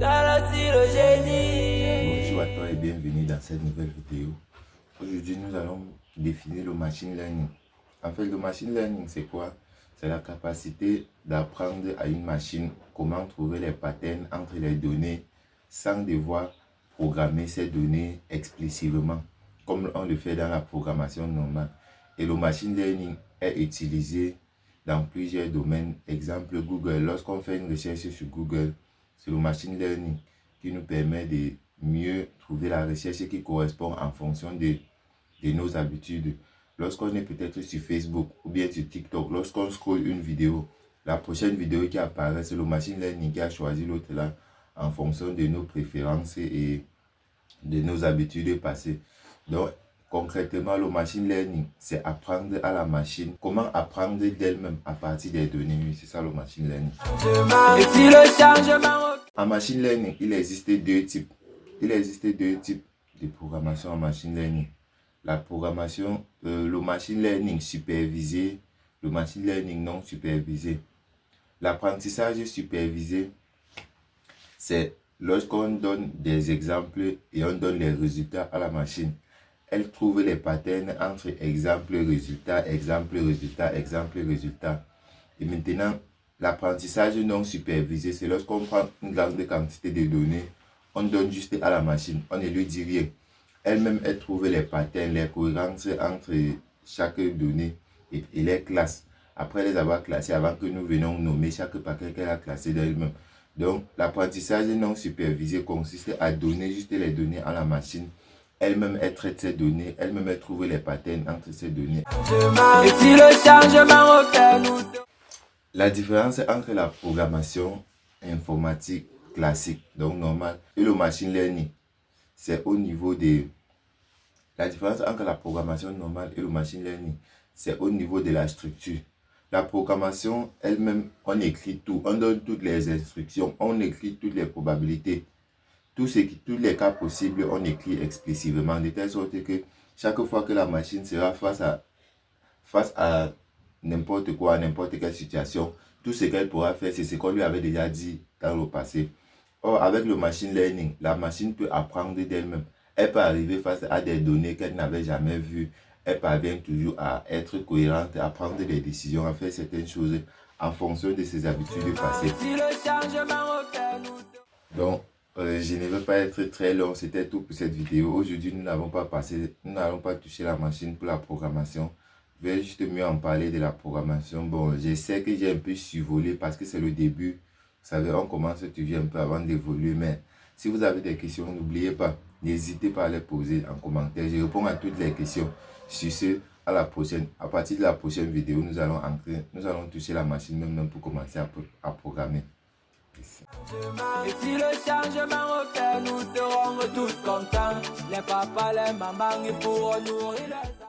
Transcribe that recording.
le génie. Bonjour à toi et bienvenue dans cette nouvelle vidéo. Aujourd'hui, nous allons définir le machine learning. En fait, le machine learning, c'est quoi? C'est la capacité d'apprendre à une machine comment trouver les patterns entre les données sans devoir programmer ces données explicitement, comme on le fait dans la programmation normale. Et le machine learning est utilisé dans plusieurs domaines. Exemple, Google. Lorsqu'on fait une recherche sur Google, c'est le machine learning qui nous permet de mieux trouver la recherche qui correspond en fonction de nos habitudes. Lorsqu'on est peut-être sur Facebook ou bien sur TikTok, lorsqu'on scrolle une vidéo, la prochaine vidéo qui apparaît, c'est le machine learning qui a choisi l'autre là en fonction de nos préférences et de nos habitudes passées. Donc, concrètement, le machine learning, c'est apprendre à la machine comment apprendre d'elle-même à partir des données. C'est ça le machine learning. En machine learning, il existe deux types. Il existe deux types de programmation en machine learning. La programmation, le machine learning supervisé, le machine learning non supervisé. L'apprentissage supervisé, c'est lorsqu'on donne des exemples et on donne les résultats à la machine. Elle trouve les patterns entre exemple, résultat, exemple, résultat, exemple, résultat. Et maintenant, l'apprentissage non supervisé, c'est lorsqu'on prend une grande quantité de données, on donne juste à la machine, on ne lui dit rien. Elle-même, elle trouve les patterns, les cohérences entre chaque donnée et les classes. Après les avoir classées, avant que nous venions nommer chaque paquet qu'elle a classé d'elle-même. Donc, l'apprentissage non supervisé consiste à donner juste les données à la machine. Elle-même, elle traite ces données, elle-même, elle trouve les patterns entre ces données. La différence entre la programmation informatique classique, donc normale, et le machine learning, c'est au niveau de... La différence entre la programmation normale et le machine learning, c'est au niveau de la structure. La programmation elle-même, on écrit tout, on donne toutes les instructions, on écrit toutes les probabilités. Tous les cas possibles, on écrit explicitement, de telle sorte que chaque fois que la machine sera face à n'importe quoi, n'importe quelle situation, tout ce qu'elle pourra faire, c'est ce qu'on lui avait déjà dit dans le passé. Or, avec le machine learning, la machine peut apprendre d'elle-même. Elle peut arriver face à des données qu'elle n'avait jamais vues. Elle parvient toujours à être cohérente, à prendre des décisions, à faire certaines choses en fonction de ses habitudes passées. Donc, je ne veux pas être très long, c'était tout pour cette vidéo. Aujourd'hui, nous n'allons pas toucher la machine pour la programmation. Je vais juste mieux en parler de la programmation. Bon, je sais que j'ai un peu survolé parce que c'est le début. Vous savez, on commence toujours un peu avant d'évoluer. Mais si vous avez des questions, n'oubliez pas, n'hésitez pas à les poser en commentaire. Je réponds à toutes les questions. Sur ce, à la prochaine. À partir de la prochaine vidéo, nous allons toucher la machine même pour commencer à programmer. Et si le changement opère, nous serons tous contents. Les papas, les mamans, ils pourront nourrir les...